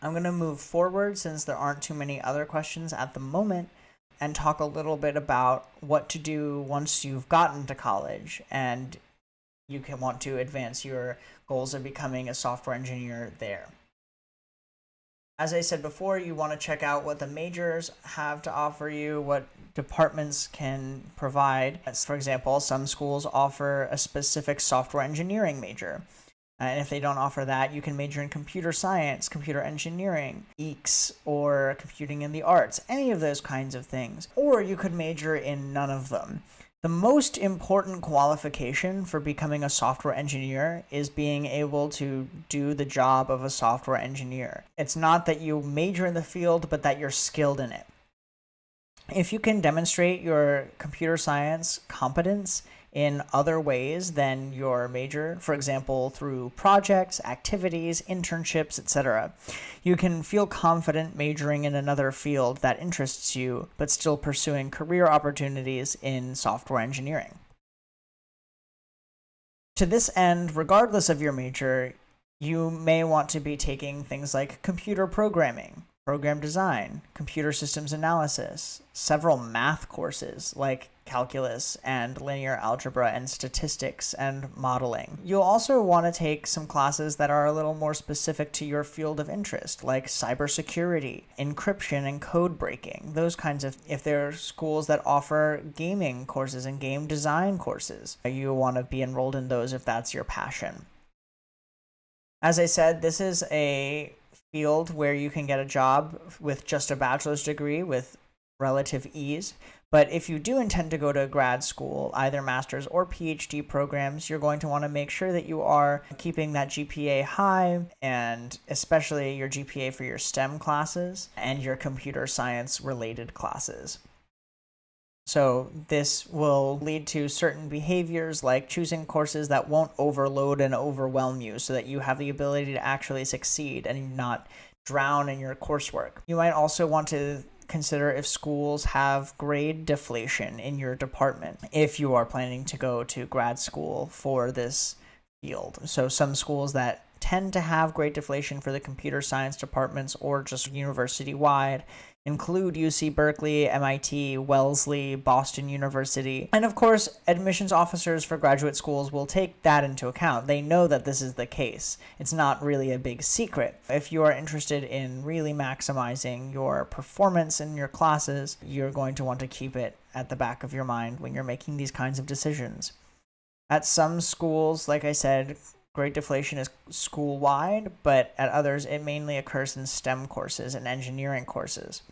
I'm going to move forward since there aren't too many other questions at the moment and talk a little bit about what to do once you've gotten to college and you can want to advance your goals of becoming a software engineer there. As I said before, you want to check out what the majors have to offer you, what departments can provide. For example, some schools offer a specific software engineering major. And if they don't offer that, you can major in computer science, computer engineering, EECS, or computing in the arts, any of those kinds of things. Or you could major in none of them. The most important qualification for becoming a software engineer is being able to do the job of a software engineer. It's not that you major in the field, but that you're skilled in it. If you can demonstrate your computer science competence in other ways than your major, for example, through projects, activities, internships, etc., you can feel confident majoring in another field that interests you, but still pursuing career opportunities in software engineering. To this end, regardless of your major, you may want to be taking things like computer programming, program design, computer systems analysis, several math courses like calculus and linear algebra and statistics and modeling. You'll also want to take some classes that are a little more specific to your field of interest, like cybersecurity, encryption, and code breaking, those kinds of, if there are schools that offer gaming courses and game design courses, you want to be enrolled in those if that's your passion. As I said, this is a field where you can get a job with just a bachelor's degree with relative ease. But if you do intend to go to grad school, either master's or PhD programs, you're going to want to make sure that you are keeping that GPA high, and especially your GPA for your STEM classes and your computer science related classes. So this will lead to certain behaviors like choosing courses that won't overload and overwhelm you so that you have the ability to actually succeed and not drown in your coursework. You might also want to consider if schools have grade deflation in your department if you are planning to go to grad school for this field. So some schools that tend to have grade deflation for the computer science departments or just university-wide include UC Berkeley, MIT, Wellesley, Boston University. And of course, admissions officers for graduate schools will take that into account. They know that this is the case. It's not really a big secret. If you are interested in really maximizing your performance in your classes, you're going to want to keep it at the back of your mind when you're making these kinds of decisions. At some schools, like I said, grade deflation is school-wide, but at others it mainly occurs in STEM courses and engineering courses.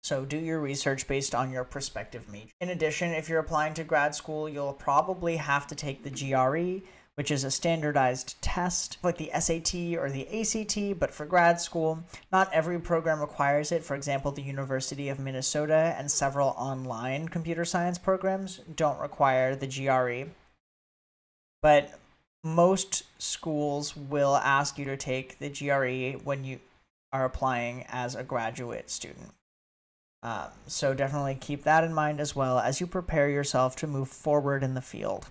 So do your research based on your prospective major. In addition, if you're applying to grad school, you'll probably have to take the GRE, which is a standardized test like the SAT or the ACT, but for grad school. Not every program requires it. For example, the University of Minnesota and several online computer science programs don't require the GRE. But most schools will ask you to take the GRE when you are applying as a graduate student. So definitely keep that in mind as well as you prepare yourself to move forward in the field.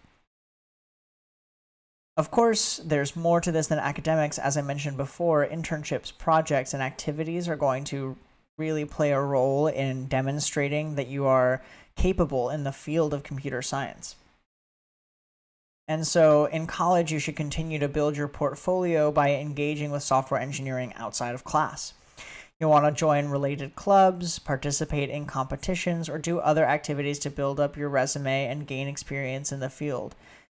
Of course, there's more to this than academics. As I mentioned before, internships, projects, and activities are going to really play a role in demonstrating that you are capable in the field of computer science. And so in college, you should continue to build your portfolio by engaging with software engineering outside of class. You'll want to join related clubs, participate in competitions, or do other activities to build up your resume and gain experience in the field.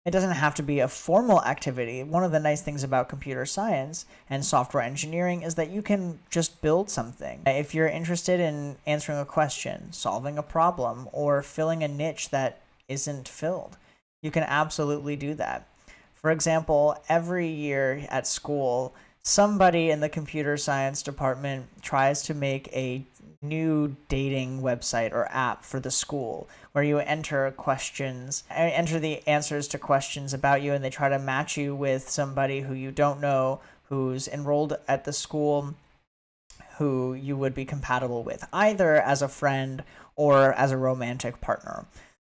It doesn't have to be a formal activity. One of the nice things about computer science and software engineering is that you can just build something. If you're interested in answering a question, solving a problem, or filling a niche that isn't filled, you can absolutely do that. For example, every year at school, somebody in the computer science department tries to make a new dating website or app for the school where you enter the answers to questions about you, and they try to match you with somebody who you don't know who's enrolled at the school who you would be compatible with, either as a friend or as a romantic partner.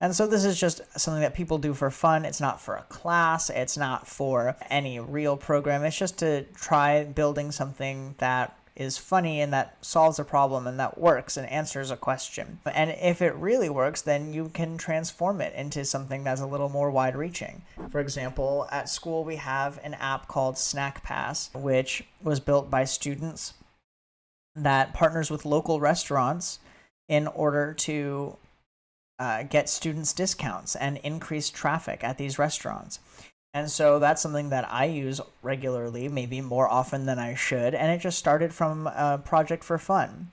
And so this is just something that people do for fun. It's not for a class. It's not for any real program. It's just to try building something that is funny and that solves a problem and that works and answers a question. And if it really works, then you can transform it into something that's a little more wide-reaching. For example, at school we have an app called Snack Pass, which was built by students that partners with local restaurants in order to get students discounts and increase traffic at these restaurants. And so that's something that I use regularly, maybe more often than I should, and it just started from a project for fun.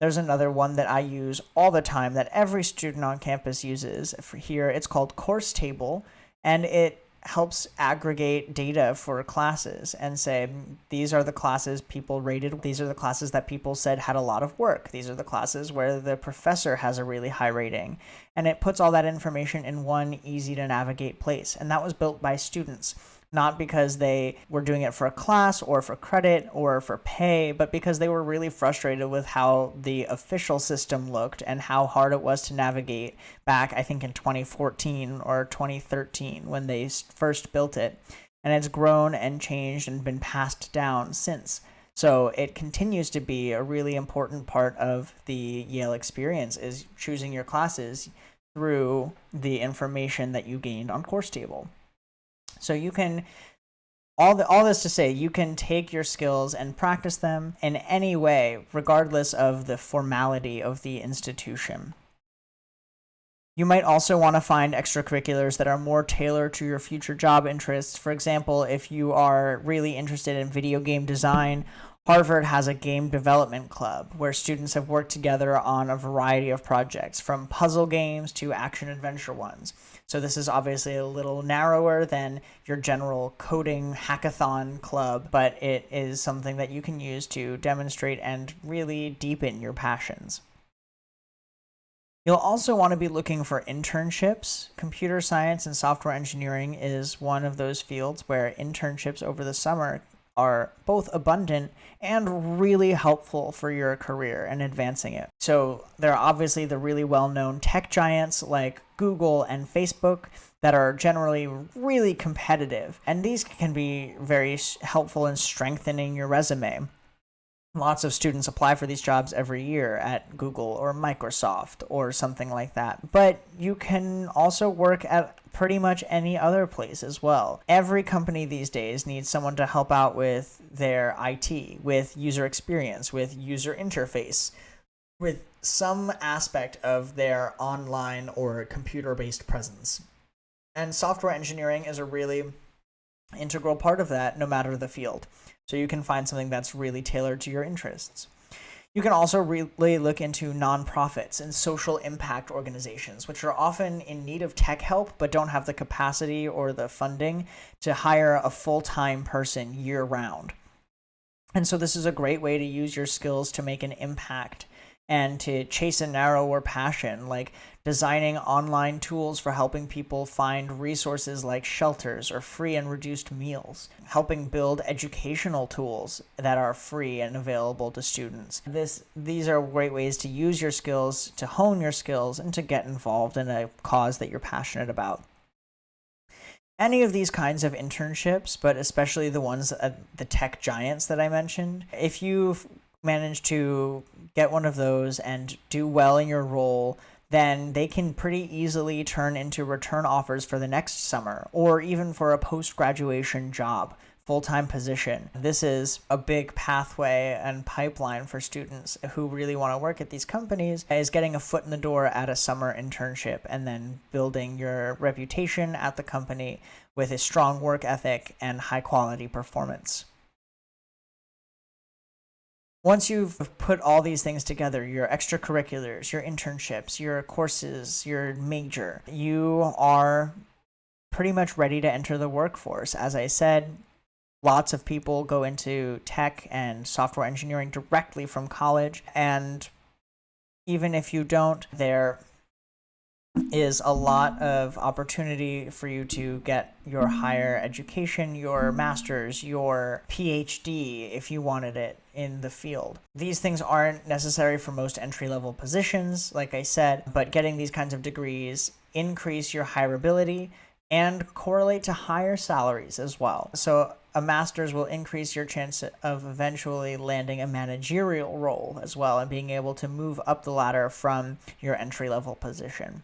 There's another one that I use all the time that every student on campus uses. For here, it's called Course Table, and it helps aggregate data for classes and say, these are the classes people rated, these are the classes that people said had a lot of work, these are the classes where the professor has a really high rating. And it puts all that information in one easy to navigate place. And that was built by students, not because they were doing it for a class or for credit or for pay, but because they were really frustrated with how the official system looked and how hard it was to navigate back, I think in 2014 or 2013 when they first built it. And it's grown and changed and been passed down since. So it continues to be a really important part of the Yale experience, is choosing your classes through the information that you gained on Course Table. So you can, all this to say, you can take your skills and practice them in any way, regardless of the formality of the institution. You might also want to find extracurriculars that are more tailored to your future job interests. For example, if you are really interested in video game design, Harvard has a game development club where students have worked together on a variety of projects, from puzzle games to action-adventure ones. So this is obviously a little narrower than your general coding hackathon club, but it is something that you can use to demonstrate and really deepen your passions. You'll also want to be looking for internships. Computer science and software engineering is one of those fields where internships over the summer are both abundant and really helpful for your career and advancing it. So there are obviously the really well-known tech giants like Google and Facebook that are generally really competitive, and these can be very helpful in strengthening your resume. Lots of students apply for these jobs every year at Google or Microsoft or something like that. But you can also work at pretty much any other place as well. Every company these days needs someone to help out with their IT, with user experience, with user interface, with some aspect of their online or computer-based presence. And software engineering is a really integral part of that, no matter the field. So you can find something that's really tailored to your interests. You can also really look into nonprofits and social impact organizations, which are often in need of tech help but don't have the capacity or the funding to hire a full-time person year-round. And so this is a great way to use your skills to make an impact and to chase a narrower passion, like designing online tools for helping people find resources like shelters or free and reduced meals, helping build educational tools that are free and available to students. These are great ways to use your skills, to hone your skills, and to get involved in a cause that you're passionate about. Any of these kinds of internships, but especially the ones at the tech giants that I mentioned, if you've managed to get one of those and do well in your role, then they can pretty easily turn into return offers for the next summer, or even for a post-graduation job, full-time position. This is a big pathway and pipeline for students who really want to work at these companies, is getting a foot in the door at a summer internship and then building your reputation at the company with a strong work ethic and high-quality performance. Once you've put all these things together, your extracurriculars, your internships, your courses, your major, you are pretty much ready to enter the workforce. As I said, lots of people go into tech and software engineering directly from college, and even if you don't, there is a lot of opportunity for you to get your higher education, your master's, your PhD, if you wanted it in the field. These things aren't necessary for most entry-level positions, like I said, but getting these kinds of degrees increase your hireability and correlate to higher salaries as well. So a master's will increase your chance of eventually landing a managerial role as well and being able to move up the ladder from your entry-level position.